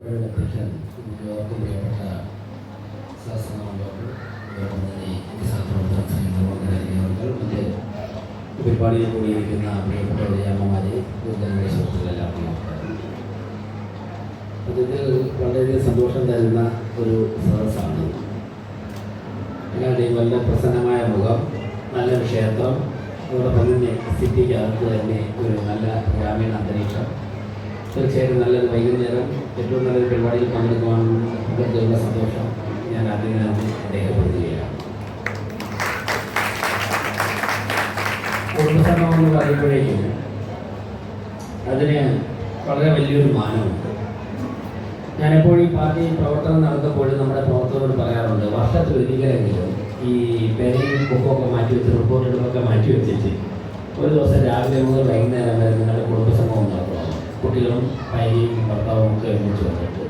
അധ്യക്ഷൻ യോഗത്തിൽ പ്രിയപ്പെട്ട ശാസ്ത്രങ്ങൾ മറ്റ് പരിപാടിയിൽ കൂടിയിരിക്കുന്ന പ്രിയപ്പെട്ട വിജയമ്മമാരെ ജനങ്ങളെ സുഹൃത്തുക്കളെല്ലാം സത്യത്തിൽ വളരെയധികം സന്തോഷം തരുന്ന ഒരു സദസ്സാണ്. എല്ലാവരുടെയും നല്ല പ്രസന്നമായ മുഖം, നല്ലൊരു ക്ഷേത്രം, അതോടൊപ്പം തന്നെ സിറ്റിക്കകത്ത് തന്നെ ഒരു നല്ല ഗ്രാമീണ അന്തരീക്ഷം. തീർച്ചയായിട്ടും നല്ലൊരു വൈകുന്നേരം ഏറ്റവും നല്ലൊരു പരിപാടിയിൽ പങ്കെടുക്കാനുള്ള സന്തോഷം ഞാൻ അതിന് രേഖപ്പെടുത്തുകയാണ്. കുടുംബസംഗമം എന്ന് പറയുമ്പോഴേക്കും അതിന് വളരെ വലിയൊരു മാനമുണ്ട്. ഞാനെപ്പോഴും ഈ പാർട്ടി പ്രവർത്തനം നടത്തുമ്പോഴും നമ്മുടെ പ്രവർത്തകരോട് പറയാറുണ്ട്, വർഷത്തിൽ ഒരിക്കലെങ്കിലും ഈ പേരയും ബുക്കൊക്കെ മാറ്റിവെച്ച് റിപ്പോർട്ടുകളൊക്കെ മാറ്റിവെച്ചിട്ട് ഒരു ദിവസം രാവിലെ മുതൽ വൈകുന്നേരം വരെ നിങ്ങളുടെ കുടുംബസംഗമം നടത്തണം. കുട്ടികളും ഭാര്യയും ഭർത്താവും ഒക്കെ ഒരുമിച്ച് വന്നിട്ട്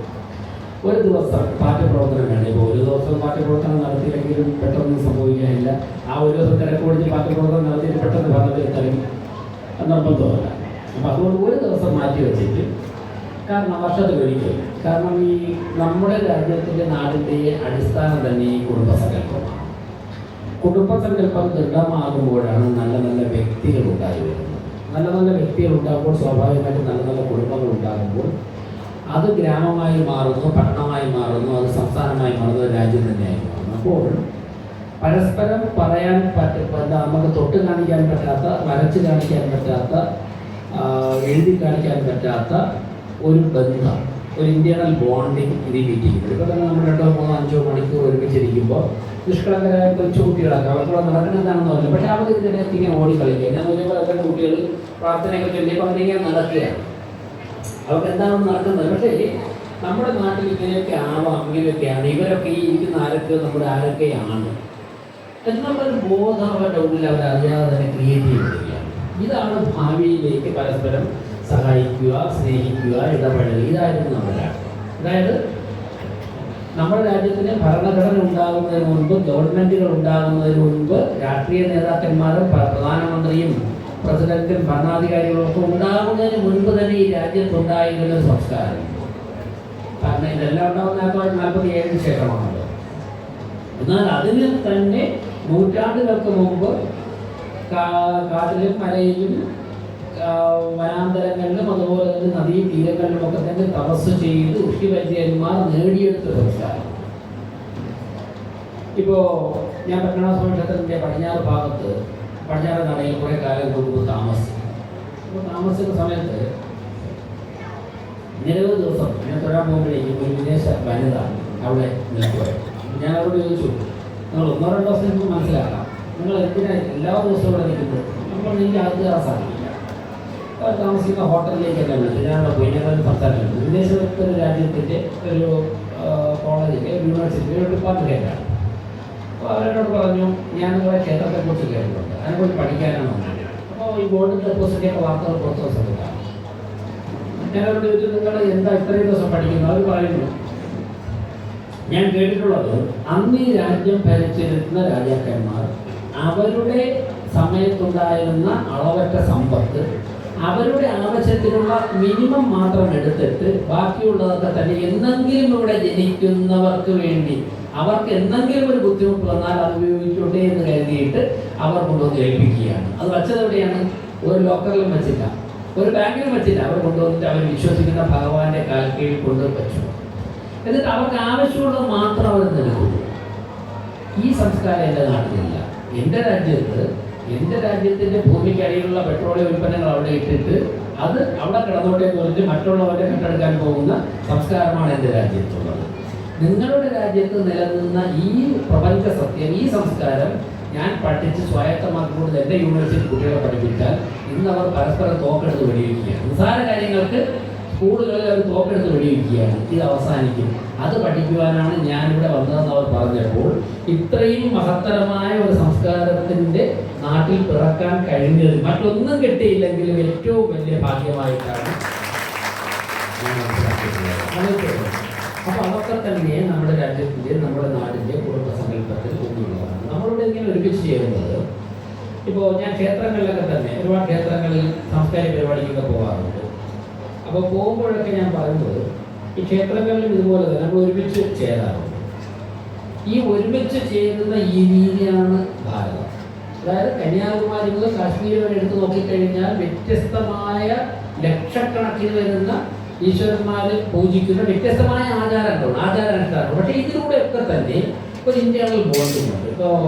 ഒരു ദിവസം പാർട്ടി പ്രവർത്തനം വേണ്ട. ഇപ്പോൾ ഒരു ദിവസം പാർട്ടി പ്രവർത്തനം നടത്തിയില്ലെങ്കിലും പെട്ടെന്ന് സംഭവിക്കാനില്ല. ആ ഒരു ദിവസം തിരക്കൊടിച്ച് പാർട്ടി പ്രവർത്തനം നടത്തിയിട്ട് പെട്ടെന്ന് ഭരണത്തിലെത്താനും നിർബന്ധമല്ല. അപ്പം അതുകൊണ്ട് ഒരു ദിവസം മാറ്റി വെച്ചിട്ട്, കാരണം വർഷത്തിലൊരിക്കൽ, കാരണം ഈ നമ്മുടെ രാജ്യത്തിൻ്റെ നാടിൻ്റെ അടിസ്ഥാനം തന്നെ ഈ കുടുംബസങ്കല്പമാണ്. കുടുംബസങ്കല്പം ദൃഢമാകുമ്പോഴാണ് നല്ല നല്ല വ്യക്തികൾ ഉണ്ടായി വരുന്നത്. നല്ല നല്ല വ്യക്തികൾ ഉണ്ടാകുമ്പോൾ സ്വാഭാവികമായിട്ടും നല്ല നല്ല കുടുംബങ്ങൾ ഉണ്ടാകുമ്പോൾ അത് ഗ്രാമമായി മാറുന്നു, പട്ടണമായി മാറുന്നു, അത് സംസ്ഥാനമായി മാറുന്നു, രാജ്യം തന്നെയായി മാറുന്നു. അപ്പോൾ പരസ്പരം പറയാൻ നമുക്ക് തൊട്ട് കാണിക്കാൻ പറ്റാത്ത, വരച്ച് കാണിക്കാൻ പറ്റാത്ത, എഴുതി കാണിക്കാൻ പറ്റാത്ത ഒരു ബന്ധം, ഒരു ഇന്റേണൽ ബോണ്ടിങ് ഇതിൽ കിട്ടിയിട്ടുണ്ട്. ഇപ്പോൾ തന്നെ നമ്മൾ 2, 3, 5 മണിക്കൂർ ഒരുമിച്ചിരിക്കുമ്പോൾ നിഷ്കളങ്കരായ കൊച്ചു കുട്ടികളൊക്കെ അവർക്കുള്ള നടക്കുന്ന എന്താണെന്ന് പറഞ്ഞു. പക്ഷേ അവർക്ക് ഇതിനകത്ത് ഇങ്ങനെ ഓടി കളിക്കുക. ഞാൻ നോക്കിയപ്പോൾ അതൊക്കെ കുട്ടികൾ പ്രാർത്ഥനയൊക്കെ ചൊല്ലിയപ്പോൾ അവരിങ്ങനെ നടക്കുകയാണ്. അവർക്ക് എന്താണെന്ന് നടക്കുന്നത്. പക്ഷേ നമ്മുടെ നാട്ടിൽ ഇങ്ങനെയൊക്കെ ആവാം, ഇങ്ങനെയൊക്കെയാണ്, ഇവരൊക്കെ ഈ ഇരിക്കുന്ന ആരൊക്കെ നമ്മുടെ ആരൊക്കെയാണ് എന്നുള്ളൊരു ബോധം അവരുടെ ഉള്ളിൽ അവരറിയാതെ തന്നെ ക്രിയേറ്റ് ചെയ്തിരിക്കുകയാണ്. ഇതാണ് ഭാവിയിലേക്ക് പരസ്പരം സഹായിക്കുക, സ്നേഹിക്കുക, ഇടപെടുക. ഇതായിരുന്നു നമ്മുടെ അതായത് നമ്മുടെ രാജ്യത്തിന് ഭരണഘടന ഉണ്ടാകുന്നതിന് മുൻപ്, ഗവൺമെൻറ്റുകൾ ഉണ്ടാകുന്നതിന് മുൻപ്, രാഷ്ട്രീയ നേതാക്കന്മാരും പ്രധാനമന്ത്രിയും പ്രസിഡന്റും ഭരണാധികാരികളും ഒക്കെ ഉണ്ടാകുന്നതിന് മുൻപ് തന്നെ ഈ രാജ്യത്തുണ്ടായിരുന്നൊരു സംസ്കാരം. കാരണം ഇതെല്ലാം ഉണ്ടാകുന്ന 1947 ശേഷമാണല്ലോ. എന്നാൽ അതിന് തന്നെ നൂറ്റാണ്ടുകൾക്ക് മുമ്പ് കാട്ടിലും മലയിലും വനാന്തരങ്ങളിലും അതുപോലെ തന്നെ നദീ തീരങ്ങളിലും ഒക്കെ തന്നെ തപസ് ചെയ്ത് ഋഷിവൈദ്യന്മാർ നേടിയെടുത്ത സംസ്കാരം. ഇപ്പോൾ ഞാൻ പത്മനാഭസ്വാമി ക്ഷേത്രത്തിൻ്റെ പടിഞ്ഞാറ് ഭാഗത്ത്, പടിഞ്ഞാറ് നടയിൽ കുറേ കാലം മുമ്പ് താമസിക്കും. അപ്പോൾ താമസിക്കുന്ന സമയത്ത് നിരവധി ദിവസം ഞാൻ തൊഴാൻ പോകുമ്പോഴേക്കും ഒരു വിദേശ വനിത അവിടെ നിൽക്കുമായിരുന്നു. ഞാൻ അവരോട് ചോദിച്ചു, നിങ്ങൾ 1-2 ദിവസം എനിക്ക് മനസ്സിലാക്കാം, നിങ്ങൾ എന്തിനാ എല്ലാ ദിവസവും ഇവിടെ നിൽക്കുന്നത്? നമ്മൾ എനിക്ക് അകത്ത് കയറാൻ സാധിക്കില്ല. അവർ താമസിക്കുന്ന ഹോട്ടലിലേക്ക് തന്നെ വിളിച്ചു. ഞാനവിടെ പോയി ഞങ്ങൾ സംസാരിച്ചു. വിദേശത്തൊരു രാജ്യത്തിൻ്റെ ഒരു കോളേജിലെ യൂണിവേഴ്സിറ്റിയിലെ ഒരു ഡിപ്പാർട്ട്മെൻറ്റാണ്. അപ്പോൾ അവരോട് പറഞ്ഞു, ഞാൻ നിങ്ങളെ ക്ഷേത്രത്തെക്കുറിച്ച് കേട്ടിട്ടുണ്ട്, അതിനെക്കുറിച്ച് പഠിക്കാനാണ് വന്നത്. അപ്പോൾ ഈ ഗോൾഡൻ ഡെപ്പോസിറ്റിയൊക്കെ വാർത്തകൾ പുറത്തു സമയത്താണ്. ഞാൻ അവരോട് ചോദിച്ചു, നിങ്ങൾ എന്താ ഇത്രയും ദിവസം പഠിക്കുന്നത്? അവർ പറയുന്നു, ഞാൻ കേട്ടിട്ടുള്ളത് അന്ന് ഈ രാജ്യം ഭരിച്ചിരുന്ന രാജാക്കന്മാർ അവരുടെ സമയത്തുണ്ടായിരുന്ന അളവറ്റ സമ്പത്ത് അവരുടെ ആവശ്യത്തിനുള്ള മിനിമം മാത്രം എടുത്തിട്ട് ബാക്കിയുള്ളതൊക്കെ തന്നെ എന്തെങ്കിലും ഇവിടെ ജനിക്കുന്നവർക്ക് വേണ്ടി, അവർക്ക് എന്തെങ്കിലും ഒരു ബുദ്ധിമുട്ട് വന്നാൽ അത് ഉപയോഗിച്ചോട്ടെ എന്ന് കരുതിയിട്ട് അവർ കൊണ്ടുവന്ന് ഏൽപ്പിക്കുകയാണ്. അത് വച്ചത് എവിടെയാണ്? ഒരു ലോക്കറിലും വെച്ചില്ല, ഒരു ബാങ്കിലും വെച്ചില്ല. അവർ കൊണ്ടുവന്നിട്ട് അവർ വിശ്വസിക്കുന്ന ഭഗവാന്റെ കാൽക്കീഴിൽ കൊണ്ടുവച്ചു. എന്നിട്ട് അവർക്ക് ആവശ്യമുള്ളത് മാത്രം അവർ നൽകുന്നു. ഈ സംസ്കാരം എൻ്റെ നാട്ടിലില്ല. എൻ്റെ രാജ്യത്തിൻ്റെ ഭൂമിക്കടിയിലുള്ള പെട്രോളിയം ഉൽപ്പന്നങ്ങൾ അവിടെ ഇട്ടിട്ട് അത് അവിടെ കിടന്നോട്ടെ എന്ന് പറഞ്ഞിട്ട് മറ്റുള്ളവരെ കെട്ടെടുക്കാൻ പോകുന്ന സംസ്കാരമാണ് എൻ്റെ രാജ്യത്തുള്ളത്. നിങ്ങളുടെ രാജ്യത്ത് നിലനിന്ന ഈ പ്രപഞ്ച സത്യം, ഈ സംസ്കാരം ഞാൻ പഠിച്ച് സ്വായത്തമാക്കിക്കൊണ്ട് എൻ്റെ യൂണിവേഴ്സിറ്റി കുട്ടികളെ പഠിപ്പിച്ചാൽ ഇന്നവർ പരസ്പരം തോക്കെടുത്ത് വെടിവെക്കുകയാണ്. നിസ്സാര കാര്യങ്ങൾക്ക് സ്കൂളുകളിൽ അവർ തോക്കെടുത്ത് വെടിവെക്കുകയാണ്. ഇത് അവസാനിക്കും. അത് പഠിക്കുവാനാണ് ഞാനിവിടെ വന്നതെന്ന് അവർ പറഞ്ഞപ്പോൾ ഇത്രയും മഹത്തരമായ ഒരു സംസ്കാരത്തിൻ്റെ നാട്ടിൽ പിറക്കാൻ കഴിഞ്ഞത് മറ്റൊന്നും കിട്ടിയില്ലെങ്കിലും ഏറ്റവും വലിയ ഭാഗ്യമായിട്ടാണ് ഞാൻ മനസ്സിലാക്കിയിട്ടുള്ളത്. അപ്പോൾ അതൊക്കെ തന്നെ നമ്മുടെ രാജ്യത്തിൻ്റെ, നമ്മുടെ നാടിൻ്റെ കുടുംബസങ്കല്പത്തിൽ ഒന്നുള്ളതാണ്. നമ്മളിവിടെ ഇങ്ങനെ ഒരുമിച്ച് ചെയ്യുന്നത്. ഇപ്പോൾ ഞാൻ ക്ഷേത്രങ്ങളിലൊക്കെ തന്നെ ഒരുപാട് ക്ഷേത്രങ്ങളിൽ സാംസ്കാരിക പരിപാടിക്കൊക്കെ പോകാറുണ്ട്. അപ്പോൾ പോകുമ്പോഴൊക്കെ ഞാൻ പറയുന്നത്, ഈ ക്ഷേത്രങ്ങളിലും ഇതുപോലെ തന്നെ നമ്മൾ ഒരുമിച്ച് ചേരാറുണ്ട്. ഈ ഒരുമിച്ച് ചേരുന്ന ഈ രീതിയാണ് ഭാരതം. അതായത് കന്യാകുമാരി മുതൽ കാശ്മീർ വരെ എടുത്ത് നോക്കിക്കഴിഞ്ഞാൽ വ്യത്യസ്തമായ ലക്ഷക്കണക്കിന് വരുന്ന ഈശ്വരന്മാരെ പൂജിക്കുന്ന വ്യത്യസ്തമായ ആചാരാനുഷ്ഠാനങ്ങൾ. പക്ഷേ ഇതിലൂടെയൊക്കെ തന്നെ ഒരു ഇന്റേണൽ ബോണ്ടിങ്ങുണ്ട്. ഇപ്പോൾ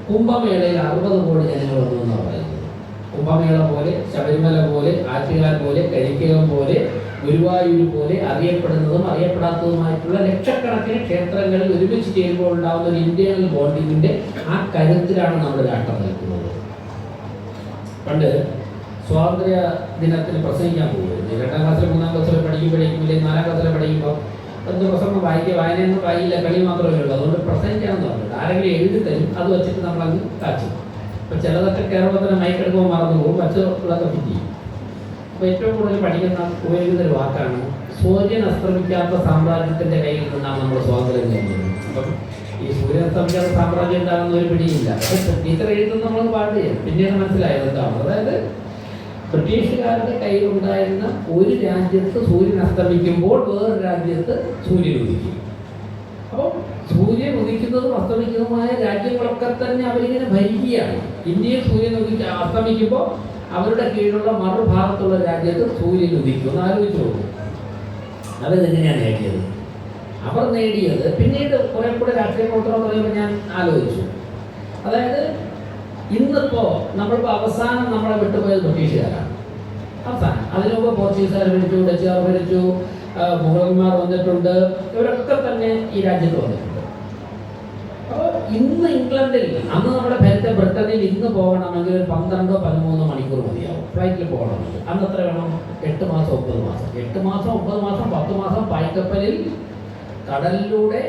കുംഭമേളയിൽ 60 കോടി ജനങ്ങൾ വന്നു എന്നാണ് പറയുന്നത്. കുംഭമേള പോലെ, ശബരിമല പോലെ, ആറ്റുകാൽ പോലെ, കരിക്കകം പോലെ, ഗുരുവായൂർ പോലെ അറിയപ്പെടുന്നതും അറിയപ്പെടാത്തതുമായിട്ടുള്ള ലക്ഷക്കണക്കിന് ക്ഷേത്രങ്ങളിൽ ഒരുമിച്ച് ചേരുമ്പോൾ ഉണ്ടാകുന്ന ഒരു ഇന്റേണൽ ബോണ്ടിങ്ങിന്റെ ആ കരുത്തിലാണ് നമ്മുടെ രാഷ്ട്രം നിൽക്കുന്നത്. പണ്ട് സ്വാതന്ത്ര്യ ദിനത്തിൽ പ്രസംഗിക്കാൻ പോകുമായിരുന്നു. 2ാം ക്ലാസ്സിൽ 3ാം ക്ലാസ്സിൽ പഠിക്കുമ്പോഴേക്കും ഇല്ലെങ്കിൽ 4ാം ക്ലാസ്സിൽ പഠിക്കുമ്പോൾ എന്ത് പ്രസംഗം വായനയൊന്നും വായില്ല, കളി മാത്രമേ ഉള്ളൂ. അതുകൊണ്ട് പ്രസംഗിക്കാമെന്ന് പറഞ്ഞിട്ട് ആരെങ്കിലും എഴുതി തരും, അത് വെച്ചിട്ട് നമ്മളങ്ങ് കാച്ചും. അപ്പോൾ ചിലതൊക്കെ കേരളത്തിന് മയക്കെടുക്കുമ്പോൾ മറന്നു പോകും, മറ്റുള്ളതൊക്കെ ഫിറ്റ് ചെയ്യും. അപ്പോൾ ഏറ്റവും കൂടുതൽ ഉപയോഗിക്കുന്ന ഒരു വാക്കാണ് സൂര്യൻ അസ്തമിക്കാത്ത സാമ്രാജ്യത്തിൻ്റെ കയ്യിൽ നിന്നാണ് നമ്മൾ സ്വാതന്ത്ര്യം നേടുന്നത്. അപ്പം ഈ സൂര്യൻ അസ്തമിക്കാത്ത സാമ്രാജ്യം എന്താണെന്ന് ഒരു പിടിയില്ല. അപ്പോൾ ടീച്ചർ എഴുതുന്ന നമ്മൾ പാടുകയാണ്. പിന്നീട് മനസ്സിലായത് എന്താണ്, അതായത് ബ്രിട്ടീഷുകാരുടെ കയ്യിലുണ്ടായിരുന്ന ഒരു രാജ്യത്ത് സൂര്യൻ അസ്തമിക്കുമ്പോൾ വേറൊരു രാജ്യത്ത് സൂര്യൻ ഉദിക്കും. അപ്പോൾ സൂര്യൻ ഉദിക്കുന്നതും അസ്തമിക്കുന്നതുമായ രാജ്യങ്ങളൊക്കെ തന്നെ അവരിങ്ങനെ ഭരിക്കുകയാണ്. ഇന്ത്യയിൽ സൂര്യൻ അസ്തമിക്കുമ്പോൾ അവരുടെ കീഴിലുള്ള മറുഭാഗത്തുള്ള രാജ്യത്ത് സൂര്യൻ ഉദിക്കും. ഒന്ന് ആലോചിച്ച് നോക്കും. അവരെങ്ങനെയാണ് നേടിയത്? അവർ നേടിയത് പിന്നീട് കുറെ കൂടെ രാഷ്ട്രീയ പ്രവർത്തനം പറയുമ്പോൾ ഞാൻ ആലോചിച്ചു. അതായത് ഇന്നിപ്പോൾ നമ്മളിപ്പോൾ അവസാനം നമ്മളെ വിട്ടുപോയത് ബ്രിട്ടീഷുകാരാണ്. അവസാനം അതിനു മുമ്പ് പോർച്ചുഗീസുകാർ ഭരിച്ചു, ഡച്ചുകാർ ഭരിച്ചു, മുഗളന്മാർ വന്നിട്ടുണ്ട്. ഇവരൊക്കെ തന്നെ ഈ രാജ്യത്ത് വന്നിട്ടുണ്ട്. അപ്പോൾ ഇന്ന് ഇംഗ്ലണ്ടിൽ, അന്ന് നമ്മുടെ ഭരിച്ച ബ്രിട്ടനിൽ ഇന്ന് പോകണമെങ്കിൽ ഒരു 12-13 മണിക്കൂർ മതിയാവും ഫ്ലൈറ്റിൽ പോകണമെങ്കിൽ. അന്ന് എത്ര വേണം? 8 മാസം 9 മാസം 8 മാസം 9 മാസം 10 മാസം പായ്ക്കപ്പലിൽ കടലിലൂടെ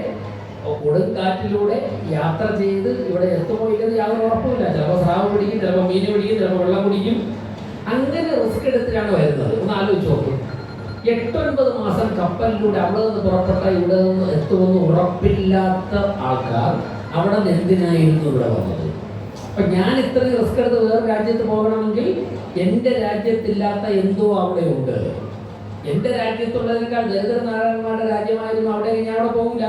കൊടുങ്കാറ്റിലൂടെ യാത്ര ചെയ്ത് ഇവിടെ എത്തുമോ ഇല്ലെന്ന് യാതൊരു ഉറപ്പുമില്ല. ചിലപ്പോൾ സ്രാവ് പിടിക്കും, ചിലപ്പോൾ മീൻ പിടിക്കും, ചിലപ്പോൾ വെള്ളം കുടിക്കും. അങ്ങനെ റിസ്ക് എടുത്തിട്ടാണ് വരുന്നത്. ഒന്ന് ആലോചിച്ച് നോക്കും. 8-9 മാസം കപ്പലിലൂടെ അവിടെ നിന്ന് പുറപ്പെട്ട ഇവിടെ നിന്ന് എത്തുമെന്ന് ഉറപ്പില്ലാത്ത ആൾക്കാർ അവിടെ നിന്ന് എന്തിനായിരുന്നു ഇവിടെ വന്നത്? അപ്പം ഞാൻ ഇത്രയും റിസ്ക് എടുത്ത് വേറെ രാജ്യത്ത് പോകണമെങ്കിൽ എൻ്റെ രാജ്യത്തില്ലാത്ത എന്തോ അവിടെ ഉണ്ട്. എൻ്റെ രാജ്യത്തുള്ളതിനേക്കാൾ ദരിദ്രനാരായണന്മാരുടെ രാജ്യമായിരുന്നു അവിടെ, ഞാൻ അവിടെ പോകില്ല.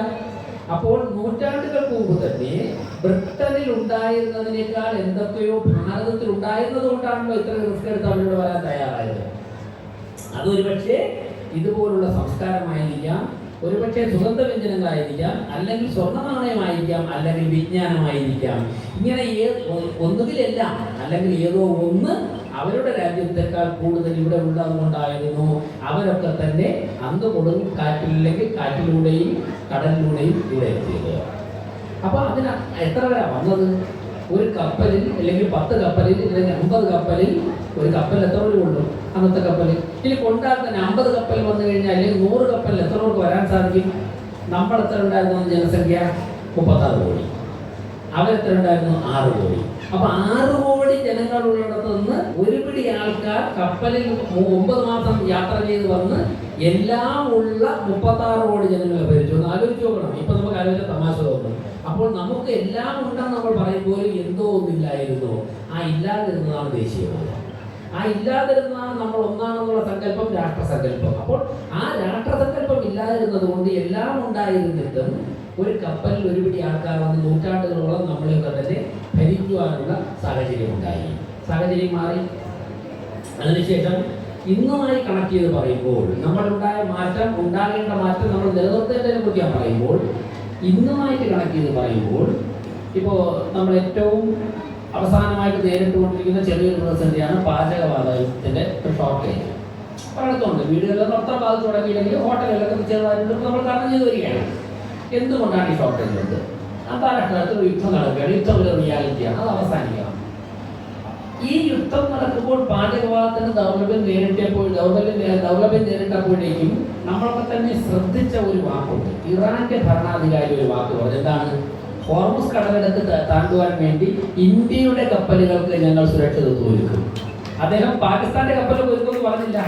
അപ്പോൾ നൂറ്റാണ്ടുകൾക്ക് മുമ്പ് തന്നെ ബ്രിട്ടനിൽ ഉണ്ടായിരുന്നതിനേക്കാൾ എന്തൊക്കെയോ ഭാരതത്തിൽ ഉണ്ടായിരുന്നത് കൊണ്ടാണല്ലോ ഇത്ര റിസ്ക് എടുത്ത് അവരോട് വരാൻ തയ്യാറായത്. അതൊരു പക്ഷേ ഇതുപോലുള്ള സംസ്കാരമായിരിക്കാം, ഒരുപക്ഷെ സുഗന്ധവ്യഞ്ജനങ്ങളായിരിക്കാം, അല്ലെങ്കിൽ സ്വർണ്ണ നാണയമായിരിക്കാം, അല്ലെങ്കിൽ വിജ്ഞാനമായിരിക്കാം. ഇങ്ങനെ ഒന്നുകിലെല്ലാം അല്ലെങ്കിൽ ഏതോ ഒന്ന് അവരുടെ രാജ്യത്തെക്കാൾ കൂടുതൽ ഇവിടെ ഉള്ളതുകൊണ്ടായിരുന്നു അവരൊക്കെ തന്നെ അന്ന് കൊടുക്കും കാറ്റില്ലെങ്കിൽ കാറ്റിലൂടെയും കടലിലൂടെയും ഇവിടെ എത്തിയത്. അപ്പോൾ അതിന് എത്ര പേരാ വന്നത്? ഒരു കപ്പലിൽ അല്ലെങ്കിൽ 10 കപ്പലിൽ അല്ലെങ്കിൽ 50 കപ്പലിൽ ഒരു കപ്പൽ എത്ര പേര് കൊള്ളും? അന്നത്തെ കപ്പലിൽ ഇനി കൊണ്ടാൽ തന്നെ 50 കപ്പൽ വന്നു കഴിഞ്ഞാൽ അല്ലെങ്കിൽ 100 കപ്പലിൽ എത്ര പേർക്ക് വരാൻ സാധിക്കും? നമ്മൾ എത്ര ഉണ്ടായിരുന്നു ജനസംഖ്യ? 36 കോടി. അവരെത്ര ഉണ്ടായിരുന്നു? 6 കോടി. അപ്പൊ 6 കോടി ജനങ്ങളുള്ളിടത്ത് നിന്ന് ഒരു പിടി ആൾക്കാർ കപ്പലിൽ 9 മാസം യാത്ര ചെയ്ത് വന്ന് എല്ലാം ഉള്ള 36 കോടി ജനങ്ങളെ ഭരിച്ചു. ഒന്ന് ആലോചിച്ച് നോക്കണം. ഇപ്പൊ നമുക്ക് ആലോചിച്ച തമാശ തോന്നും. അപ്പോൾ നമുക്ക് എല്ലാം ഉണ്ടെന്ന് നമ്മൾ പറയുമ്പോൾ എന്തോ ഒന്നില്ലായിരുന്നു. ആ ഇല്ലാതിരുന്നതാണ് ദേശീയവാദം. ആ ഇല്ലാതിരുന്നതാണ് നമ്മൾ ഒന്നാണെന്നുള്ള സങ്കല്പം, രാഷ്ട്രസങ്കല്പം. അപ്പോൾ ആ രാഷ്ട്രസങ്കല്പം ഇല്ലാതിരുന്നത് കൊണ്ട് എല്ലാം ഉണ്ടായിരുന്നിട്ടും ഒരു കപ്പലിൽ ഒരു പിടി ആൾക്കാർ വന്ന് നൂറ്റാണ്ടുകളോളം നമ്മളെയൊക്കെ തന്നെ ഭരിക്കുവാനുള്ള സാഹചര്യം ഉണ്ടായി. സാഹചര്യം മാറി. അതിനുശേഷം ഇന്നുമായി കണക്ട് ചെയ്ത് പറയുമ്പോൾ നമ്മളുണ്ടായ മാറ്റം, ഉണ്ടാകേണ്ട മാറ്റം, നമ്മൾ നിലനിർത്തേണ്ടതിനെ കുറിച്ച് ഞാൻ പറയുമ്പോൾ ഇന്നുമായിട്ട് കണക്ട് ചെയ്ത് പറയുമ്പോൾ ഇപ്പോൾ നമ്മൾ ഏറ്റവും അവസാനമായിട്ട് നേരിട്ടുകൊണ്ടിരിക്കുന്ന ചെറിയൊരു പ്രതിസന്ധിയാണ് പാചകവാതകത്തിൻ്റെ ഷോർട്ടേജ്. പലയിടത്തുണ്ട്. വീടുകളിലൊന്നും അത്ര ബാധിച്ചു തുടങ്ങിയില്ലെങ്കിൽ ഹോട്ടലുകളിലൊക്കെ ചെറുതായിട്ട് നമ്മൾ കാരണം ചെയ്ത് വരികയാണ്. എന്തുകൊണ്ടാണ് ഈ ഷോർട്ടേജ് ഉണ്ട്? അന്താരാഷ്ട്ര തലത്തിൽ ഒരു യുദ്ധം നടക്കുകയാണ്. യുദ്ധം ഒരു റിയാലിറ്റിയാണ്, അത് അവസാനിക്കണം. ഈ യുദ്ധം നടക്കുമ്പോൾ പാചകവാതകത്തിന് ദൗർലഭ്യം നേരിട്ടപ്പോഴേക്കും നമ്മളൊക്കെ തന്നെ ശ്രദ്ധിച്ച ഒരു വാക്കുണ്ട്. ഇറാന്റെ ഭരണാധികാരി ഒരു വാക്ക് പറഞ്ഞു. എന്താണ്? ഹോർമുസ് കടലെടുത്ത് താണ്ടുവാൻ വേണ്ടി ഇന്ത്യയുടെ കപ്പലുകൾക്ക് ഞങ്ങൾ സുരക്ഷിതത്വം ഒരുക്കും. അദ്ദേഹം പാകിസ്ഥാന്റെ കപ്പലുകൾ ഒരുക്കുമെന്ന് പറഞ്ഞില്ല,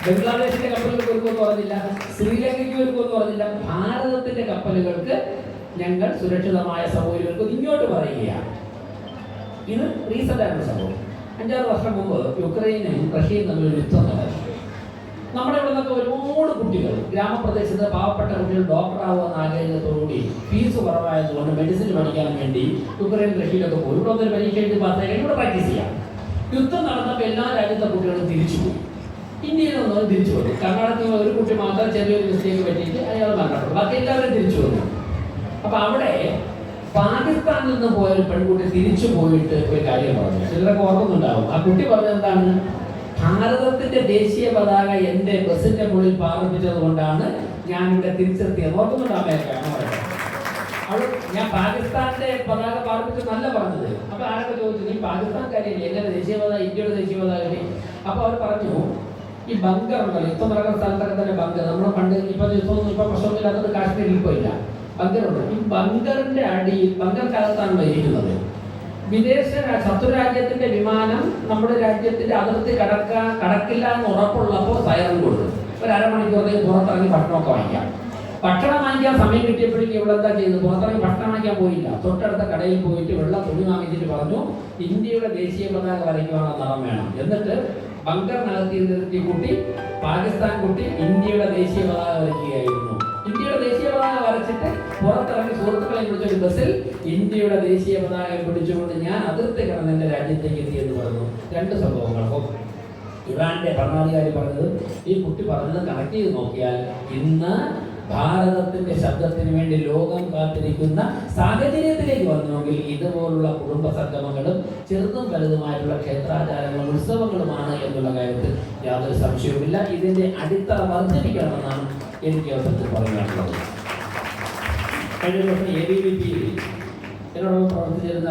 ബംഗ്ലാദേശിന്റെ കപ്പലുകൾ ഒരുക്കുമെന്ന് പറഞ്ഞില്ല, ശ്രീലങ്കയ്ക്ക് ഒരുക്കുമെന്ന് പറഞ്ഞില്ല. ഭാരതത്തിന്റെ കപ്പലുകൾക്ക് ഞങ്ങൾ സുരക്ഷിതമായ സൗകര്യം ഒരുക്കും ഇങ്ങോട്ട് പറയുകയാണ്. ഇത് റീസെന്റ് ആയിട്ടുള്ള സംഭവം. 5-6 വർഷം മുമ്പ് യുക്രൈനും റഷ്യയും തമ്മിൽ യുദ്ധം നടന്നു. നമ്മുടെ ഇവിടെ നിന്നൊക്കെ ഒരുപാട് കുട്ടികൾ ഗ്രാമപ്രദേശത്ത് പാവപ്പെട്ട കുട്ടികൾ ഡോക്ടറാവുമെന്ന ആഗ്രഹത്തോടുകൂടി ഫീസ് കുറവായതുകൊണ്ട് മെഡിസിൻ പഠിക്കാൻ വേണ്ടി യുക്രൈൻ റഷ്യയിലൊക്കെ പോയി ഇവിടെ വന്നൊരു പരീക്ഷ എഴുതി പാസ്സായി ഇവിടെ പ്രാക്ടീസ് ചെയ്യാം. യുദ്ധം നടന്നപ്പോൾ എല്ലാ രാജ്യത്തെ കുട്ടികളും തിരിച്ചുപോയി. ഇന്ത്യയിൽ നിന്ന് തിരിച്ചു വന്നു. കർണാടകത്തിൽ ഒരു കുട്ടി മാത്രം ചെറിയൊരു മിസ്റ്റേക്ക് പറ്റിയിട്ട് അയാൾ മരണപ്പെട്ടു. ബാക്കി എല്ലാവരും തിരിച്ചു വന്നു. അപ്പൊ അവിടെ പാകിസ്ഥാനിൽ നിന്ന് പോയ ഒരു പെൺകുട്ടി തിരിച്ചു പോയിട്ട് ഒരു കാര്യം പറഞ്ഞു. ചിലരൊക്കെ ഓർക്കുന്നുണ്ടാവും. ആ കുട്ടി പറഞ്ഞത് എന്താണ്? ഭാരതത്തിന്റെ ദേശീയ പതാക എന്റെ ബസിന്റെ മുകളിൽ പാർപ്പിച്ചത് കൊണ്ടാണ് ഞാനിവിടെ തിരിച്ചെത്തിയത്. ഓർക്കുന്നുണ്ടാവും. അവൾ ഞാൻ പാകിസ്ഥാന്റെ പതാക പാർപ്പിച്ച് നല്ല പറഞ്ഞത്. അപ്പൊ ആരൊക്കെ ചോദിച്ചു, നീ പാകിസ്ഥാൻകാരിയല്ലേ, എങ്ങനെ ദേശീയ പതാക ഇന്ത്യയുടെ ദേശീയ പതാക? അപ്പൊ അവർ പറഞ്ഞു, ഈ ബങ്കർ ഉണ്ടല്ലോ, യുദ്ധം നടക്കുന്ന സ്ഥലത്തൊക്കെ തന്നെ ബങ്കർ. നമ്മൾ പണ്ട് ഇപ്പൊ പ്രശ്നമില്ലാത്തത് കാശ്മീരിൽ ഇപ്പോൾ ഇല്ല. ബങ്കറുണ്ട്. ഈ ബങ്കറിന്റെ അടിയിൽ ബങ്കർക്കകത്താണല്ലോ ഇരിക്കുന്നത്. വിദേശ ശത്രുരാജ്യത്തിന്റെ വിമാനം നമ്മുടെ രാജ്യത്തിന്റെ അതിർത്തി കടക്കില്ല എന്ന് ഉറപ്പുള്ളപ്പോൾ സൈറൺ കൊടുക്കും. ഒരു അരമണിക്കൂറത്തേക്ക് പുറത്തിറങ്ങി ഭക്ഷണമൊക്കെ വാങ്ങിക്കാം. ഭക്ഷണം വാങ്ങിക്കാൻ സമയം കിട്ടിയപ്പോഴേക്കും ഇവിടെ എന്താ ചെയ്തത്? പുറത്തിറങ്ങി ഭക്ഷണം വാങ്ങിക്കാൻ പോയില്ല. തൊട്ടടുത്ത കടയിൽ പോയിട്ട് വെള്ള തുണി വാങ്ങിച്ചിട്ട് പറഞ്ഞു, ഇന്ത്യയുടെ ദേശീയ പതാക വരയ്ക്കുവാനുള്ള നിറം വേണം. എന്നിട്ട് ബങ്കറിനകത്തി കുട്ടി, പാകിസ്ഥാൻ കുട്ടി ഇന്ത്യയുടെ ദേശീയ പതാക വരയ്ക്കുകയായിരുന്നു. ഇന്ത്യയുടെ ദേശീയ പതാക വരച്ചിട്ട് പുറത്തിറങ്ങി സുഹൃത്തുക്കളെ വിളിച്ചൊരു ബസ്സിൽ ഇന്ത്യയുടെ ദേശീയ പതാക പിടിച്ചുകൊണ്ട് ഞാൻ അതിർത്തി കിടന്ന് എന്റെ രാജ്യത്തേക്ക് എത്തിയെന്ന് പറഞ്ഞു. രണ്ട് സംഭവങ്ങൾ. ഇറാന്റെ ഭരണാധികാരി പറഞ്ഞത്, ഈ കുട്ടി പറഞ്ഞത് കണക്ട് ചെയ്ത് നോക്കിയാൽ ഇന്ന് ഭാരതത്തിന്റെ ശബ്ദത്തിന് വേണ്ടി ലോകം കാത്തിരിക്കുന്ന സാഹചര്യത്തിലേക്ക് വന്നുവെങ്കിൽ ഇതുപോലുള്ള കുടുംബ സംഗമങ്ങളും ചെറുതും വലുതുമായിട്ടുള്ള ക്ഷേത്രാചാരങ്ങളും ഉത്സവങ്ങളുമാണ് എന്നുള്ള കാര്യത്തിൽ യാതൊരു സംശയവുമില്ല. ഇതിന്റെ അടിത്തറ വർദ്ധിപ്പിക്കണമെന്നാണ് എനിക്ക് അവസരത്തിൽ പറയാനുള്ളത്. കഴിഞ്ഞ ദിവസം ABVP എന്നോടൊപ്പം പ്രവർത്തിച്ചിരുന്ന